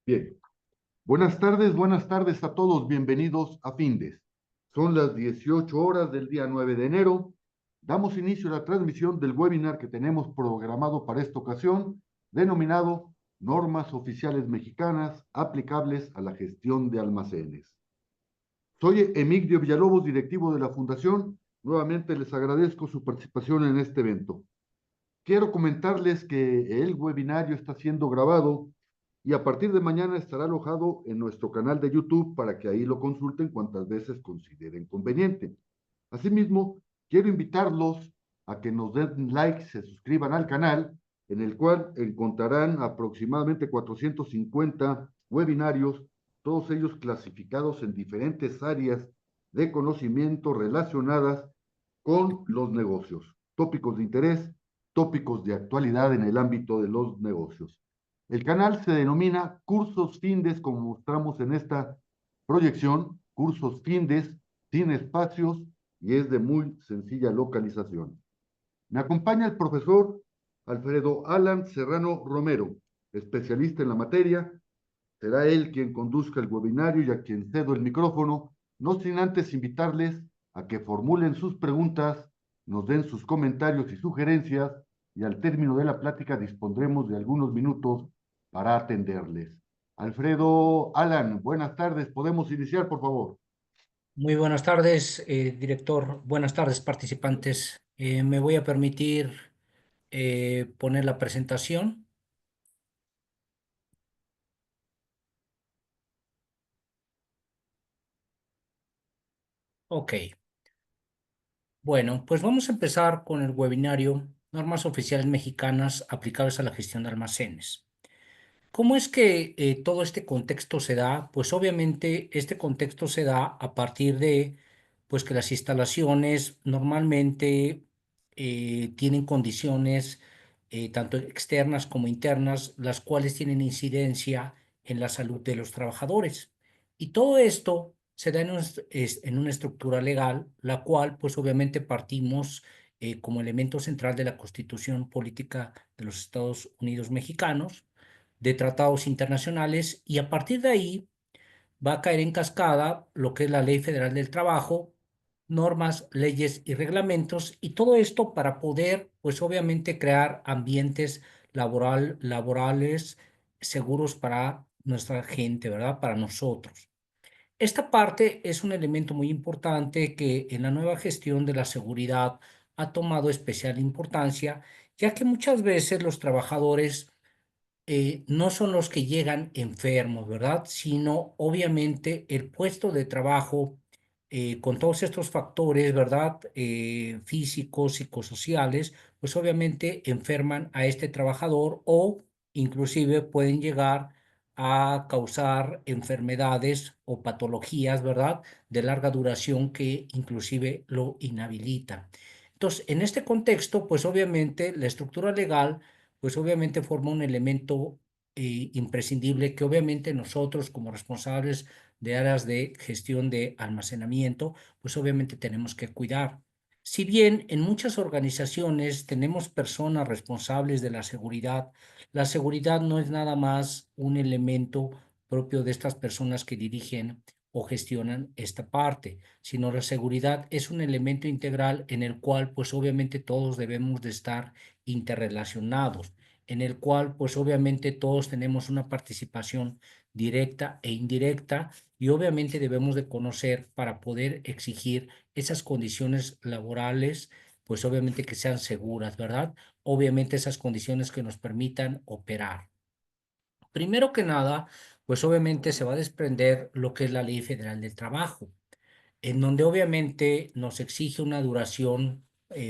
Bien, buenas tardes a todos, bienvenidos a Findes. Son las 18 horas del día 9 de enero. Damos inicio a la transmisión del webinar que tenemos programado para esta ocasión, denominado Normas Oficiales Mexicanas aplicables a la gestión de almacenes. Soy Emigdio Villalobos, directivo de la Fundación. Nuevamente les agradezco su participación en este evento. Quiero comentarles que el webinario está siendo grabado y a partir de mañana estará alojado en nuestro canal de YouTube para que ahí lo consulten cuantas veces consideren conveniente. Asimismo, quiero invitarlos a que nos den like, se suscriban al canal, en el cual encontrarán aproximadamente 450 webinarios, todos ellos clasificados en diferentes áreas de conocimiento relacionadas con los negocios, tópicos de interés, tópicos de actualidad en el ámbito de los negocios. El canal se denomina Cursos Findes, como mostramos en esta proyección, Cursos Findes, sin espacios, y es de muy sencilla localización. Me acompaña el profesor Alfredo Alan Serrano Romero, especialista en la materia. Será él quien conduzca el webinario y a quien cedo el micrófono, no sin antes invitarles a que formulen sus preguntas, nos den sus comentarios y sugerencias, y al término de la plática dispondremos de algunos minutos para atenderles. Alfredo Alan, buenas tardes. ¿Podemos iniciar, por favor? Muy buenas tardes, director. Buenas tardes, participantes. Me voy a permitir poner la presentación. Ok. Bueno, pues vamos a empezar con el webinario Normas Oficiales Mexicanas aplicables a la gestión de almacenes. ¿Cómo es que todo este contexto se da? Pues obviamente este contexto se da a partir de pues que las instalaciones normalmente tienen condiciones tanto externas como internas, las cuales tienen incidencia en la salud de los trabajadores. Y todo esto se da en una estructura legal, la cual pues obviamente partimos como elemento central de la Constitución Política de los Estados Unidos Mexicanos, de tratados internacionales, y a partir de ahí va a caer en cascada lo que es la Ley Federal del Trabajo, normas, leyes y reglamentos, y todo esto para poder, pues obviamente, crear ambientes laborales seguros para nuestra gente, ¿verdad? Para nosotros. Esta parte es un elemento muy importante que en la nueva gestión de la seguridad ha tomado especial importancia, ya que muchas veces los trabajadores no son los que llegan enfermos, ¿verdad? Sino obviamente el puesto de trabajo con todos estos factores, ¿verdad? Físicos, psicosociales, pues obviamente enferman a este trabajador o inclusive pueden llegar a causar enfermedades o patologías, ¿verdad? De larga duración que inclusive lo inhabilitan. Entonces, en este contexto, pues obviamente la estructura legal pues obviamente forma un elemento imprescindible que obviamente nosotros como responsables de áreas de gestión de almacenamiento, pues obviamente tenemos que cuidar. Si bien en muchas organizaciones tenemos personas responsables de la seguridad no es nada más un elemento propio de estas personas que dirigen o gestionan esta parte, sino la seguridad es un elemento integral en el cual pues obviamente todos debemos de estar interrelacionados, en el cual pues obviamente todos tenemos una participación directa e indirecta y obviamente debemos de conocer para poder exigir esas condiciones laborales, pues obviamente que sean seguras, ¿verdad? Obviamente esas condiciones que nos permitan operar. Primero que nada, pues obviamente se va a desprender lo que es la Ley Federal del Trabajo, en donde obviamente nos exige una duración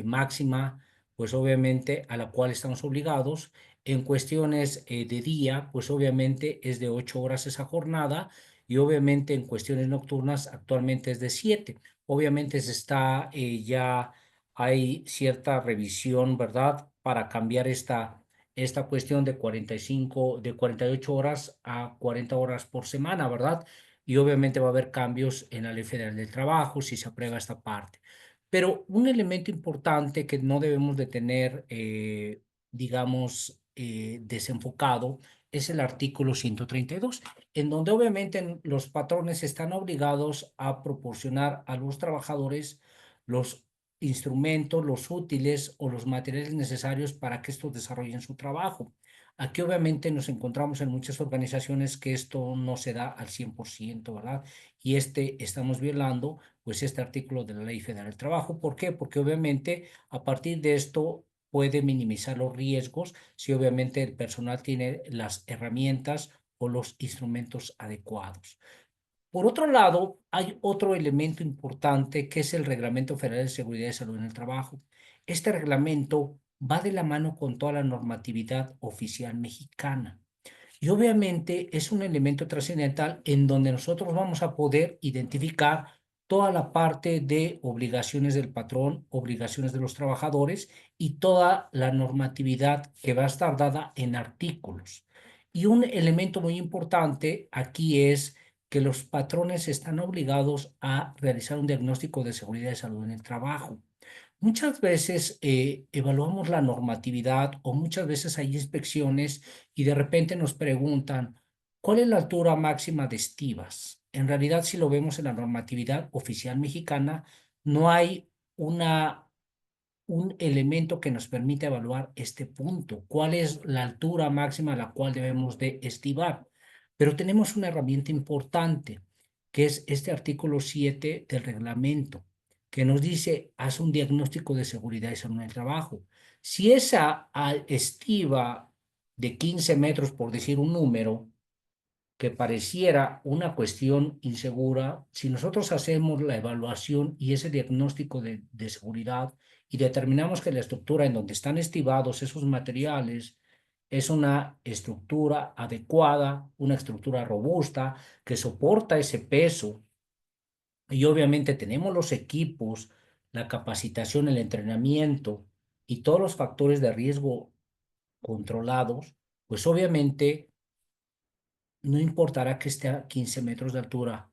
máxima, pues obviamente a la cual estamos obligados. En cuestiones de día, pues obviamente es de 8 horas esa jornada, y obviamente en cuestiones nocturnas actualmente es de 7. Obviamente ya hay cierta revisión, ¿verdad? Para cambiar esta cuestión de 48 horas a 40 horas por semana, ¿verdad? Y obviamente va a haber cambios en la Ley Federal del Trabajo si se aprueba esta parte. Pero un elemento importante que no debemos de tener, digamos, desenfocado es el artículo 132, en donde obviamente los patrones están obligados a proporcionar a los trabajadores los instrumentos, los útiles o los materiales necesarios para que estos desarrollen su trabajo. Aquí obviamente nos encontramos en muchas organizaciones que esto no se da al 100%, ¿verdad? Y estamos violando pues este artículo de la Ley Federal del Trabajo. ¿Por qué? Porque obviamente a partir de esto puede minimizar los riesgos si obviamente el personal tiene las herramientas o los instrumentos adecuados. Por otro lado, hay otro elemento importante que es el Reglamento Federal de Seguridad y Salud en el Trabajo. Este reglamento va de la mano con toda la normatividad oficial mexicana. Y obviamente es un elemento trascendental en donde nosotros vamos a poder identificar toda la parte de obligaciones del patrón, obligaciones de los trabajadores y toda la normatividad que va a estar dada en artículos. Y un elemento muy importante aquí es que los patrones están obligados a realizar un diagnóstico de seguridad y salud en el trabajo. Muchas veces evaluamos la normatividad o muchas veces hay inspecciones y de repente nos preguntan, ¿cuál es la altura máxima de estivas? En realidad, si lo vemos en la normatividad oficial mexicana, no hay un elemento que nos permite evaluar este punto. ¿Cuál es la altura máxima a la cual debemos de estivar? Pero tenemos una herramienta importante, que es este artículo 7 del reglamento, que nos dice, haz un diagnóstico de seguridad y salud en el trabajo. Si esa estiva de 15 metros, por decir un número, que pareciera una cuestión insegura, si nosotros hacemos la evaluación y ese diagnóstico de seguridad y determinamos que la estructura en donde están estivados esos materiales es una estructura adecuada, una estructura robusta, que soporta ese peso, y obviamente tenemos los equipos, la capacitación, el entrenamiento y todos los factores de riesgo controlados, pues obviamente no importará que esté a 15 metros de altura.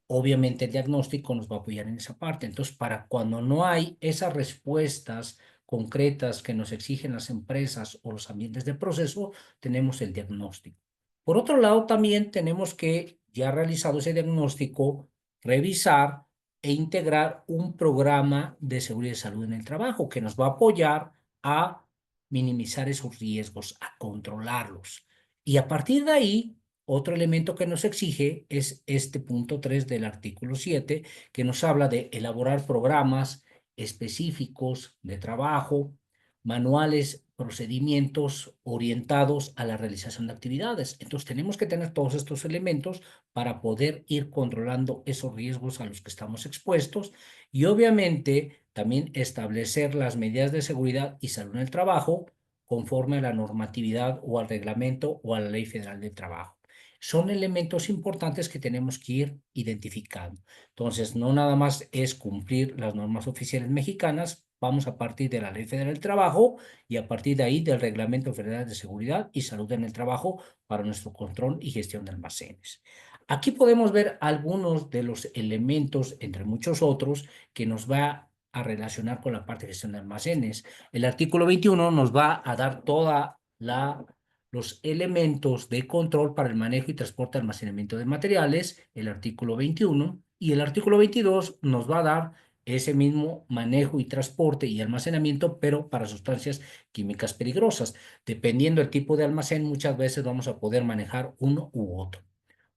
Obviamente el diagnóstico nos va a apoyar en esa parte. Entonces, para cuando no hay esas respuestas concretas que nos exigen las empresas o los ambientes de proceso, tenemos el diagnóstico. Por otro lado, también tenemos que, ya realizado ese diagnóstico, revisar e integrar un programa de seguridad y salud en el trabajo que nos va a apoyar a minimizar esos riesgos, a controlarlos. Y a partir de ahí, otro elemento que nos exige es este punto 3 del artículo 7, que nos habla de elaborar programas específicos de trabajo, manuales, procedimientos orientados a la realización de actividades. Entonces, tenemos que tener todos estos elementos para poder ir controlando esos riesgos a los que estamos expuestos y obviamente también establecer las medidas de seguridad y salud en el trabajo conforme a la normatividad o al reglamento o a la Ley Federal del Trabajo. Son elementos importantes que tenemos que ir identificando. Entonces, no nada más es cumplir las normas oficiales mexicanas, vamos a partir de la Ley Federal del Trabajo y a partir de ahí del Reglamento Federal de Seguridad y Salud en el Trabajo para nuestro control y gestión de almacenes. Aquí podemos ver algunos de los elementos, entre muchos otros, que nos va a relacionar con la parte de gestión de almacenes. El artículo 21 nos va a dar toda los elementos de control para el manejo y transporte y almacenamiento de materiales, el artículo 21, y el artículo 22 nos va a dar ese mismo manejo y transporte y almacenamiento, pero para sustancias químicas peligrosas. Dependiendo del tipo de almacén, muchas veces vamos a poder manejar uno u otro.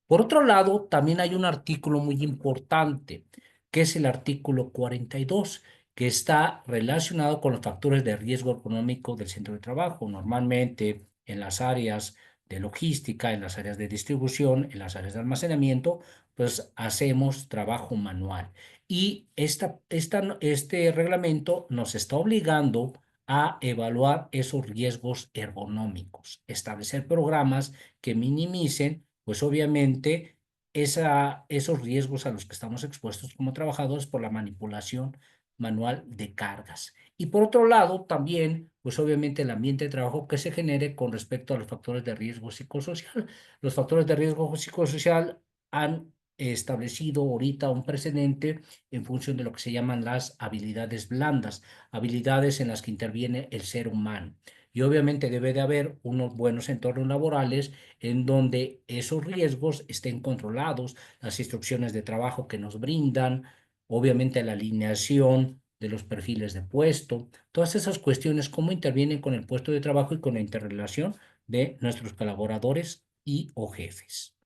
Por otro lado, también hay un artículo muy importante, que es el artículo 42, que está relacionado con los factores de riesgo económico del centro de trabajo. Normalmente en las áreas de logística, en las áreas de distribución, en las áreas de almacenamiento, pues hacemos trabajo manual. Y este reglamento nos está obligando a evaluar esos riesgos ergonómicos, establecer programas que minimicen pues obviamente esos riesgos a los que estamos expuestos como trabajadores por la manipulación manual de cargas. Y por otro lado, también, pues obviamente el ambiente de trabajo que se genere con respecto a los factores de riesgo psicosocial. Los factores de riesgo psicosocial han establecido ahorita un precedente en función de lo que se llaman las habilidades blandas, habilidades en las que interviene el ser humano. Y y obviamente debe de haber unos buenos entornos laborales en donde esos riesgos estén controlados, las instrucciones de trabajo que nos brindan, obviamente la alineación de los perfiles de puesto, todas esas cuestiones, cómo intervienen con el puesto de trabajo y con la interrelación de nuestros colaboradores y o jefes.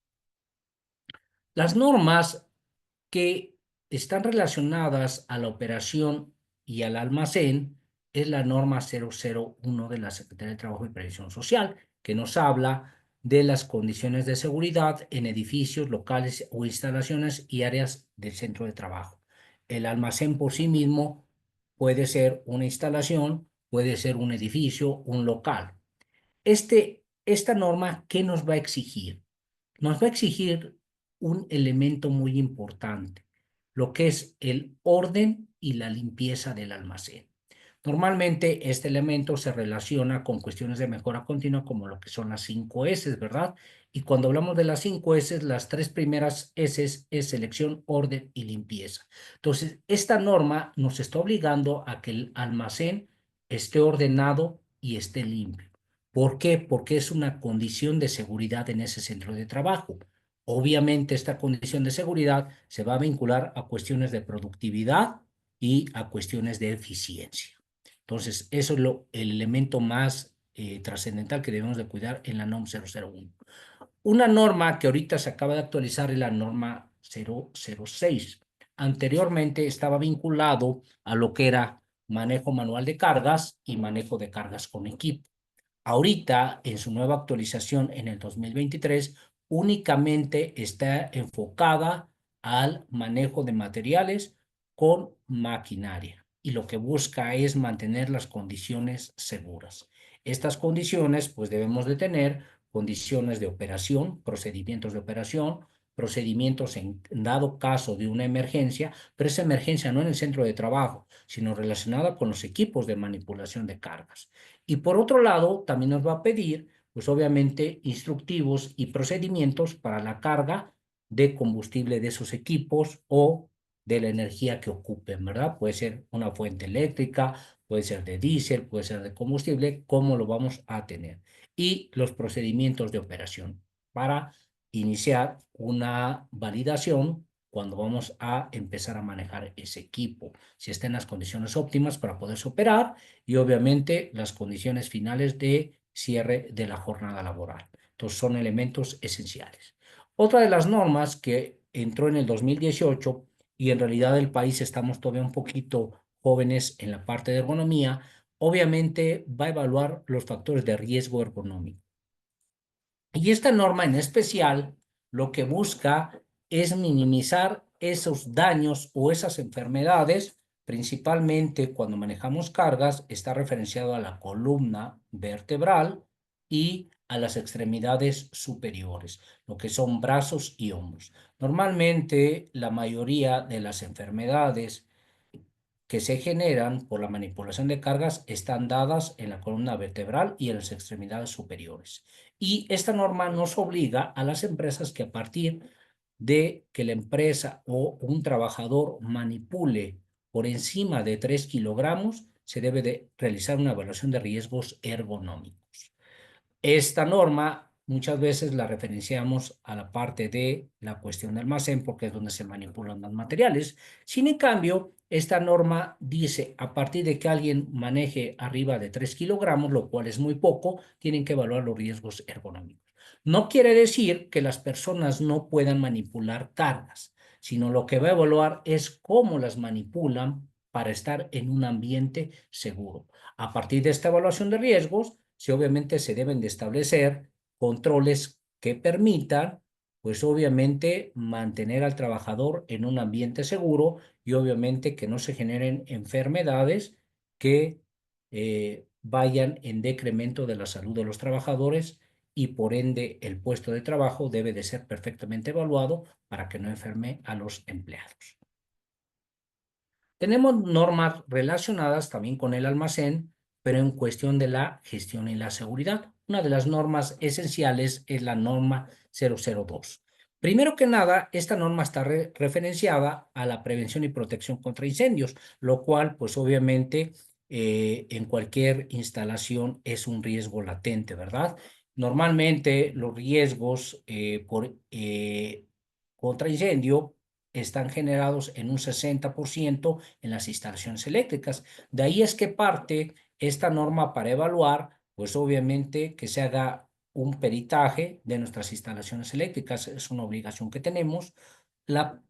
Las normas que están relacionadas a la operación y al almacén es la norma 001 de la Secretaría de Trabajo y Previsión Social, que nos habla de las condiciones de seguridad en edificios, locales o instalaciones y áreas del centro de trabajo. El almacén por sí mismo puede ser una instalación, puede ser un edificio, un local. Esta norma, ¿qué nos va a exigir? Nos va a exigir un elemento muy importante, lo que es el orden y la limpieza del almacén. Normalmente este elemento se relaciona con cuestiones de mejora continua como lo que son las 5 S, ¿verdad? Y cuando hablamos de las 5 S, las 3 primeras S es selección, orden y limpieza. Entonces, esta norma nos está obligando a que el almacén esté ordenado y esté limpio. ¿Por qué? Porque es una condición de seguridad en ese centro de trabajo. Obviamente, esta condición de seguridad se va a vincular a cuestiones de productividad y a cuestiones de eficiencia. Entonces, eso es el elemento más trascendental que debemos de cuidar en la NOM 001. Una norma que ahorita se acaba de actualizar es la norma 006. Anteriormente estaba vinculado a lo que era manejo manual de cargas y manejo de cargas con equipo. Ahorita, en su nueva actualización en el 2023, únicamente está enfocada al manejo de materiales con maquinaria y lo que busca es mantener las condiciones seguras. Estas condiciones, pues debemos de tener condiciones de operación, procedimientos en dado caso de una emergencia, pero esa emergencia no en el centro de trabajo, sino relacionada con los equipos de manipulación de cargas. Y por otro lado, también nos va a pedir, pues obviamente, instructivos y procedimientos para la carga de combustible de esos equipos o de la energía que ocupen, ¿verdad? Puede ser una fuente eléctrica, puede ser de diésel, puede ser de combustible, ¿cómo lo vamos a tener? Y los procedimientos de operación para iniciar una validación cuando vamos a empezar a manejar ese equipo, si está en las condiciones óptimas para poderse operar y obviamente las condiciones finales de cierre de la jornada laboral. Entonces son elementos esenciales. Otra de las normas que entró en el 2018 y en realidad el país estamos todavía un poquito jóvenes en la parte de ergonomía, obviamente va a evaluar los factores de riesgo ergonómico. Y esta norma en especial lo que busca es minimizar esos daños o esas enfermedades, principalmente cuando manejamos cargas, está referenciado a la columna vertebral y a las extremidades superiores, lo que son brazos y hombros. Normalmente la mayoría de las enfermedades que se generan por la manipulación de cargas están dadas en la columna vertebral y en las extremidades superiores. Y esta norma nos obliga a las empresas que a partir de que la empresa o un trabajador manipule por encima de 3 kilogramos, se debe de realizar una evaluación de riesgos ergonómicos. Esta norma muchas veces la referenciamos a la parte de la cuestión de almacén porque es donde se manipulan los materiales. Sin en cambio, esta norma dice a partir de que alguien maneje arriba de 3 kilogramos, lo cual es muy poco, tienen que evaluar los riesgos ergonómicos. No quiere decir que las personas no puedan manipular cargas, sino lo que va a evaluar es cómo las manipulan para estar en un ambiente seguro. A partir de esta evaluación de riesgos, si obviamente se deben de establecer controles que permitan, pues obviamente mantener al trabajador en un ambiente seguro y obviamente que no se generen enfermedades que vayan en decremento de la salud de los trabajadores y por ende el puesto de trabajo debe de ser perfectamente evaluado para que no enferme a los empleados. Tenemos normas relacionadas también con el almacén, pero en cuestión de la gestión y la seguridad. Una de las normas esenciales es la norma 002. Primero que nada, esta norma está referenciada a la prevención y protección contra incendios, lo cual, pues obviamente, en cualquier instalación es un riesgo latente, ¿verdad? Normalmente los riesgos contra incendio están generados en un 60% en las instalaciones eléctricas. De ahí es que parte esta norma para evaluar, pues obviamente que se haga un peritaje de nuestras instalaciones eléctricas. Es una obligación que tenemos.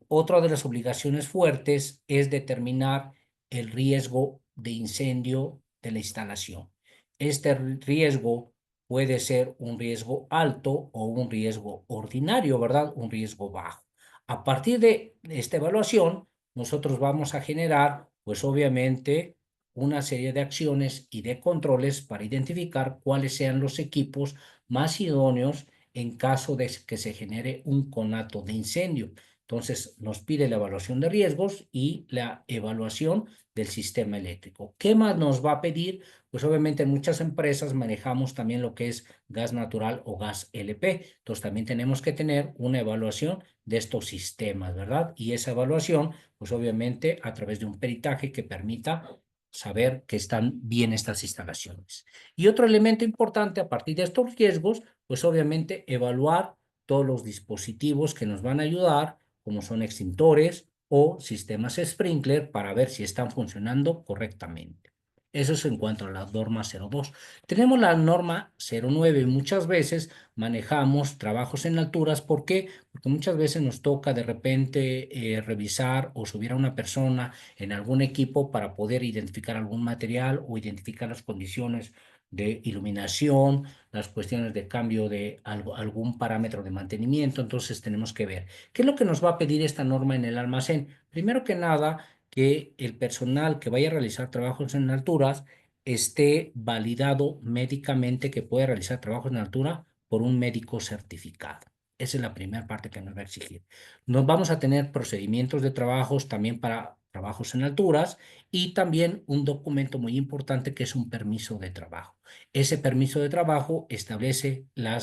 Otra de las obligaciones fuertes es determinar el riesgo de incendio de la instalación. Este riesgo puede ser un riesgo alto o un riesgo ordinario, ¿verdad? Un riesgo bajo. A partir de esta evaluación, nosotros vamos a generar, pues obviamente, una serie de acciones y de controles para identificar cuáles sean los equipos más idóneos en caso de que se genere un conato de incendio. Entonces, nos pide la evaluación de riesgos y la evaluación del sistema eléctrico. ¿Qué más nos va a pedir? Pues obviamente en muchas empresas manejamos también lo que es gas natural o gas LP. Entonces, también tenemos que tener una evaluación de estos sistemas, ¿verdad? Y esa evaluación, pues obviamente a través de un peritaje que permita saber que están bien estas instalaciones. Y otro elemento importante a partir de estos riesgos, pues obviamente evaluar todos los dispositivos que nos van a ayudar, como son extintores o sistemas sprinkler, para ver si están funcionando correctamente. Eso es en cuanto a la norma 02. Tenemos la norma 09. Muchas veces manejamos trabajos en alturas. ¿Por qué? Porque muchas veces nos toca de repente revisar o subir a una persona en algún equipo para poder identificar algún material o identificar las condiciones de iluminación, las cuestiones de cambio de algún parámetro de mantenimiento. Entonces tenemos que ver qué es lo que nos va a pedir esta norma en el almacén. Primero que nada, que el personal que vaya a realizar trabajos en alturas esté validado médicamente que puede realizar trabajos en altura por un médico certificado. Esa es la primera parte que nos va a exigir. Nos vamos a tener procedimientos de trabajos también para trabajos en alturas y también un documento muy importante que es un permiso de trabajo. Ese permiso de trabajo establece la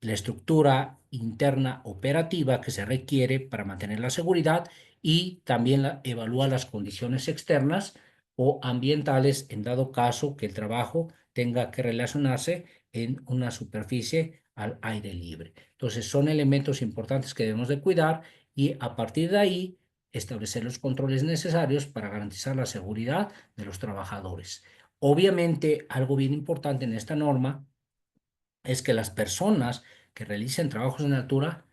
estructura interna operativa que se requiere para mantener la seguridad y también evalúa las condiciones externas o ambientales en dado caso que el trabajo tenga que relacionarse en una superficie al aire libre. Entonces son elementos importantes que debemos de cuidar y a partir de ahí establecer los controles necesarios para garantizar la seguridad de los trabajadores. Obviamente, algo bien importante en esta norma es que las personas que realicen trabajos en altura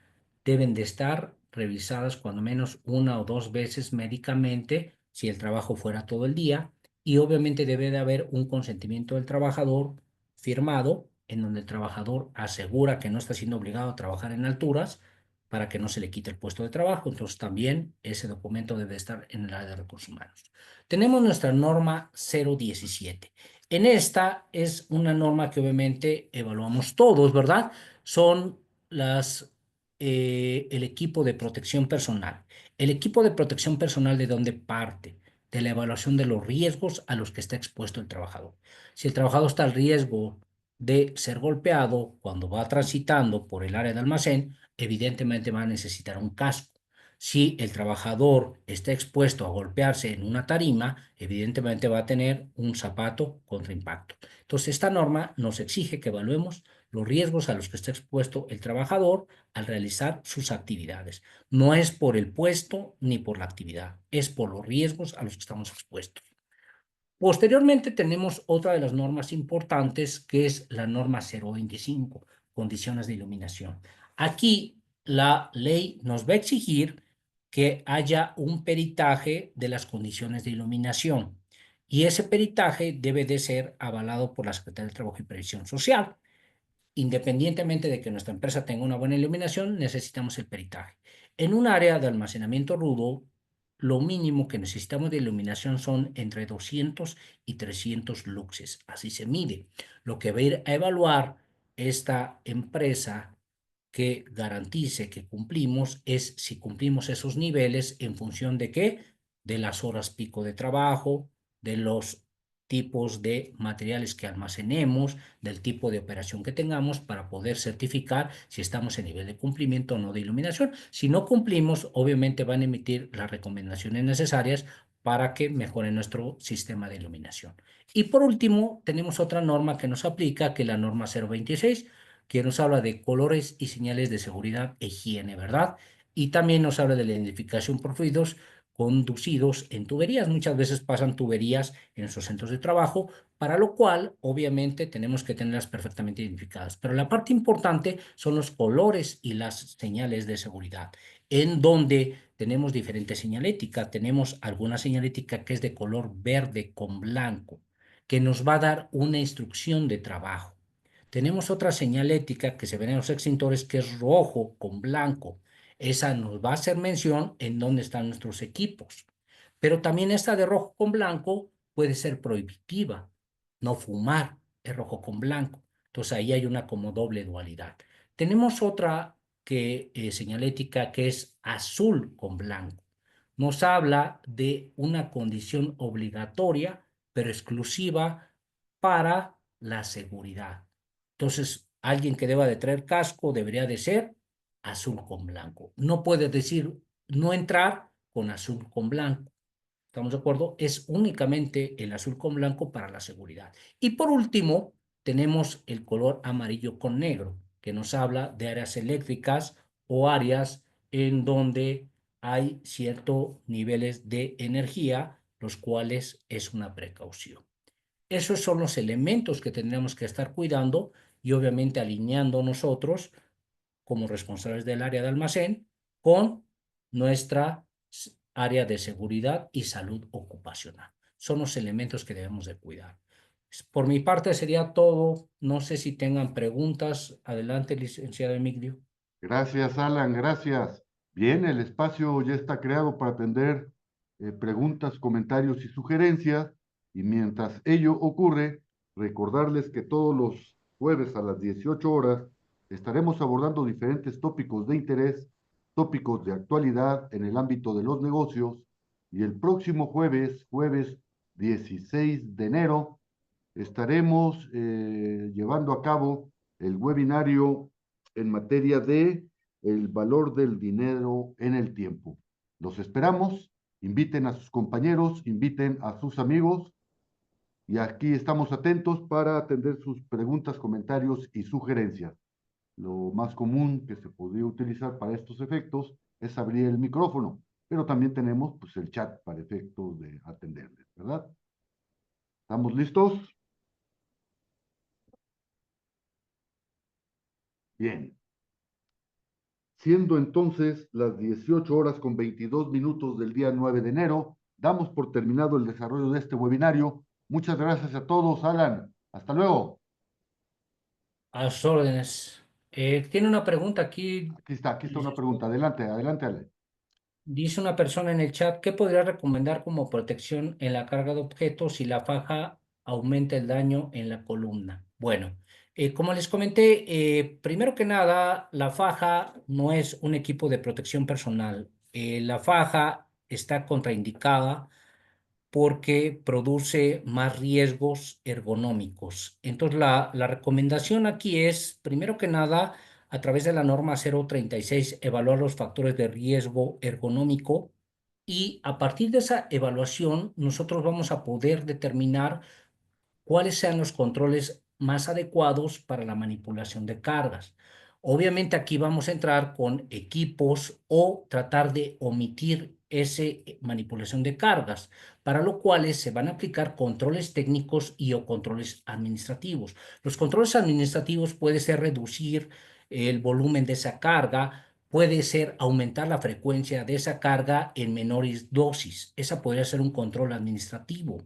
deben de estar revisadas cuando menos una o dos veces médicamente si el trabajo fuera todo el día y obviamente debe de haber un consentimiento del trabajador firmado en donde el trabajador asegura que no está siendo obligado a trabajar en alturas para que no se le quite el puesto de trabajo. Entonces también ese documento debe estar en el área de recursos humanos. Tenemos nuestra norma 017. En esta es una norma que obviamente evaluamos todos, ¿verdad? Son el equipo de protección personal. El equipo de protección personal, ¿de dónde parte? De la evaluación de los riesgos a los que está expuesto el trabajador. Si el trabajador está al riesgo de ser golpeado cuando va transitando por el área de almacén, evidentemente va a necesitar un casco. Si el trabajador está expuesto a golpearse en una tarima, evidentemente va a tener un zapato contra impacto. Entonces, esta norma nos exige que evaluemos los riesgos a los que está expuesto el trabajador al realizar sus actividades. No es por el puesto ni por la actividad, es por los riesgos a los que estamos expuestos. Posteriormente tenemos otra de las normas importantes que es la norma 025, condiciones de iluminación. Aquí la ley nos va a exigir que haya un peritaje de las condiciones de iluminación y ese peritaje debe de ser avalado por la Secretaría de Trabajo y Previsión Social. Independientemente de que nuestra empresa tenga una buena iluminación, necesitamos el peritaje. En un área de almacenamiento rudo, lo mínimo que necesitamos de iluminación son entre 200 y 300 luxes. Así se mide. Lo que va a ir a evaluar esta empresa que garantice que cumplimos es si cumplimos esos niveles en función de qué, de las horas pico de trabajo, de los tipos de materiales que almacenemos, del tipo de operación que tengamos para poder certificar si estamos en nivel de cumplimiento o no de iluminación. Si no cumplimos, obviamente van a emitir las recomendaciones necesarias para que mejore nuestro sistema de iluminación. Y por último, tenemos otra norma que nos aplica, que es la norma 026, que nos habla de colores y señales de seguridad e higiene, ¿verdad? Y también nos habla de la identificación por fluidos conducidos en tuberías. Muchas veces pasan tuberías en nuestros centros de trabajo, para lo cual obviamente tenemos que tenerlas perfectamente identificadas. Pero la parte importante son los colores y las señales de seguridad, en donde tenemos diferente señalética. Tenemos alguna señalética que es de color verde con blanco, que nos va a dar una instrucción de trabajo. Tenemos otra señalética que se ve en los extintores que es rojo con blanco. Esa nos va a hacer mención en dónde están nuestros equipos. Pero también esta de rojo con blanco puede ser prohibitiva. No fumar es rojo con blanco. Entonces ahí hay una como doble dualidad. Tenemos otra señalética que es azul con blanco. Nos habla de una condición obligatoria, pero exclusiva para la seguridad. Entonces, alguien que deba de traer casco debería de ser azul con blanco. No puede decir no entrar con azul con blanco. ¿Estamos de acuerdo? Es únicamente el azul con blanco para la seguridad. Y por último, tenemos el color amarillo con negro, que nos habla de áreas eléctricas o áreas en donde hay ciertos niveles de energía, los cuales es una precaución. Esos son los elementos que tendremos que estar cuidando y obviamente alineando nosotros como responsables del área de almacén con nuestra área de seguridad y salud ocupacional. Son los elementos que debemos de cuidar. Por mi parte sería todo. No sé si tengan preguntas. Adelante, licenciado Emilio. Gracias, Alan, gracias. Bien, el espacio ya está creado para atender preguntas, comentarios y sugerencias. Y mientras ello ocurre, recordarles que todos los jueves a las 18 horas estaremos abordando diferentes tópicos de interés, tópicos de actualidad en el ámbito de los negocios. Y el próximo jueves, jueves 16 de enero, estaremos llevando a cabo el webinario en materia de el valor del dinero en el tiempo. Los esperamos, inviten a sus compañeros, inviten a sus amigos y aquí estamos atentos para atender sus preguntas, comentarios y sugerencias. Lo más común que se podría utilizar para estos efectos es abrir el micrófono, pero también tenemos pues, el chat para efectos de atenderles, ¿verdad? ¿Estamos listos? Bien. Siendo entonces las 18 horas con 22 minutos del día 9 de enero, damos por terminado el desarrollo de este webinario. Muchas gracias a todos, Alan. Hasta luego. A sus órdenes. Tiene una pregunta aquí. Aquí está una pregunta. Adelante, adelante, Alan. Dice una persona en el chat, ¿qué podría recomendar como protección en la carga de objetos si la faja aumenta el daño en la columna? Bueno, como les comenté, primero que nada, la faja no es un equipo de protección personal. La faja está contraindicada porque produce más riesgos ergonómicos. Entonces, la recomendación aquí es, primero que nada, a través de la norma 036, evaluar los factores de riesgo ergonómico y a partir de esa evaluación, nosotros vamos a poder determinar cuáles sean los controles más adecuados para la manipulación de cargas. Obviamente aquí vamos a entrar con equipos o tratar de omitir esa manipulación de cargas, para lo cual se van a aplicar controles técnicos y o controles administrativos. Los controles administrativos puede ser reducir el volumen de esa carga, puede ser aumentar la frecuencia de esa carga en menores dosis. Esa podría ser un control administrativo.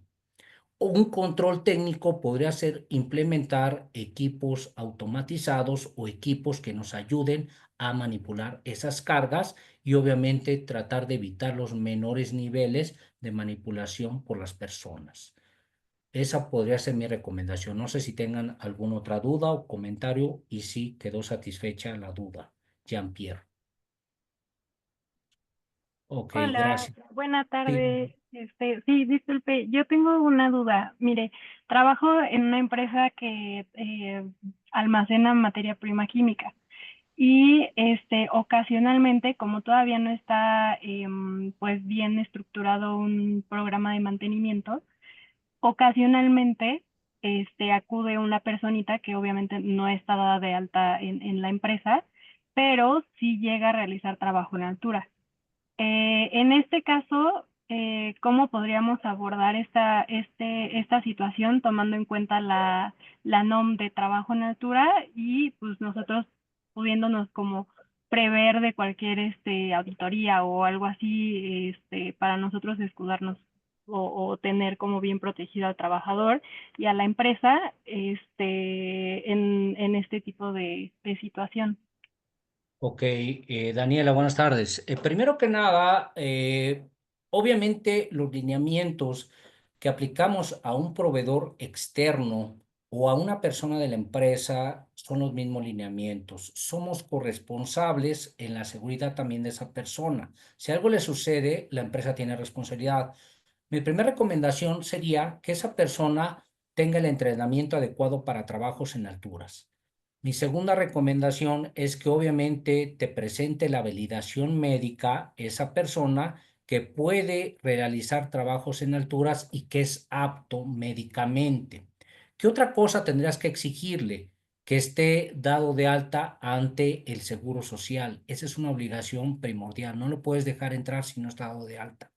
Un control técnico podría ser implementar equipos automatizados o equipos que nos ayuden a manipular esas cargas y obviamente tratar de evitar los menores niveles de manipulación por las personas. Esa podría ser mi recomendación. No sé si tengan alguna otra duda o comentario y si quedó satisfecha la duda. Jean-Pierre. Ok, Hola, gracias. buena Sí. tarde. Sí, disculpe, yo tengo una duda. Mire, trabajo en una empresa que almacena materia prima química Y ocasionalmente, como todavía no está pues bien estructurado un programa de mantenimiento, ocasionalmente acude una personita que obviamente no está dada de alta en la empresa, pero sí llega a realizar trabajo en altura. En este caso, ¿cómo podríamos abordar esta situación tomando en cuenta la NOM de trabajo en altura y pues nosotros pudiéndonos como prever de cualquier auditoría o algo así para nosotros escudarnos o tener como bien protegido al trabajador y a la empresa en este tipo de situación? Ok, Daniela, buenas tardes. Primero que nada, obviamente los lineamientos que aplicamos a un proveedor externo o a una persona de la empresa son los mismos lineamientos. Somos corresponsables en la seguridad también de esa persona. Si algo le sucede, la empresa tiene responsabilidad. Mi primera recomendación sería que esa persona tenga el entrenamiento adecuado para trabajos en alturas. Mi segunda recomendación es que obviamente te presente la validación médica esa persona que puede realizar trabajos en alturas y que es apto médicamente. ¿Qué otra cosa tendrías que exigirle? Que esté dado de alta ante el Seguro Social. Esa es una obligación primordial. No lo puedes dejar entrar si no está dado de alta.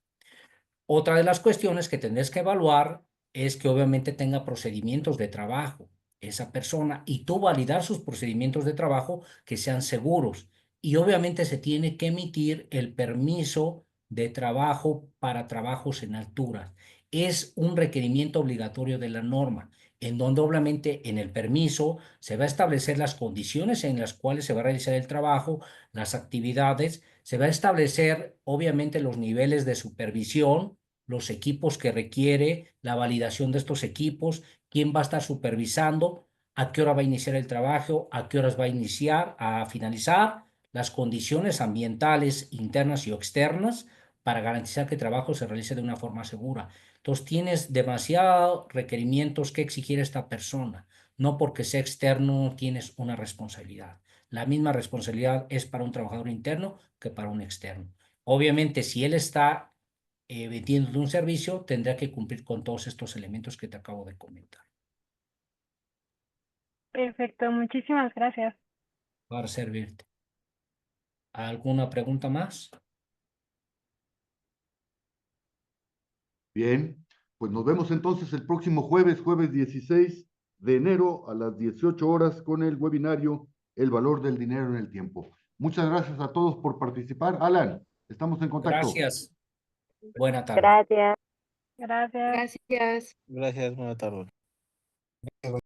Otra de las cuestiones que tendrás que evaluar es que obviamente tenga procedimientos de trabajo esa persona y tú validar sus procedimientos de trabajo que sean seguros. Y obviamente se tiene que emitir el permiso de trabajo para trabajos en altura. Es un requerimiento obligatorio de la norma, en donde obviamente en el permiso se va a establecer las condiciones en las cuales se va a realizar el trabajo, las actividades, se va a establecer obviamente los niveles de supervisión, los equipos que requiere, la validación de estos equipos, quién va a estar supervisando, a qué hora va a iniciar el trabajo, a qué horas va a iniciar, a finalizar, las condiciones ambientales internas y externas para garantizar que el trabajo se realice de una forma segura. Entonces tienes demasiados requerimientos que exigir a esta persona. No porque sea externo tienes una responsabilidad. La misma responsabilidad es para un trabajador interno que para un externo. Obviamente, si él está vendiendo un servicio, tendrá que cumplir con todos estos elementos que te acabo de comentar. Perfecto, muchísimas gracias. Para servirte. ¿Alguna pregunta más? Bien, pues nos vemos entonces el próximo jueves, jueves 16 de enero a las 18 horas con el webinario El valor del dinero en el tiempo. Muchas gracias a todos por participar. Alan, estamos en contacto. Gracias. Buena tarde. Gracias. Gracias. Gracias. Gracias, buena tarde.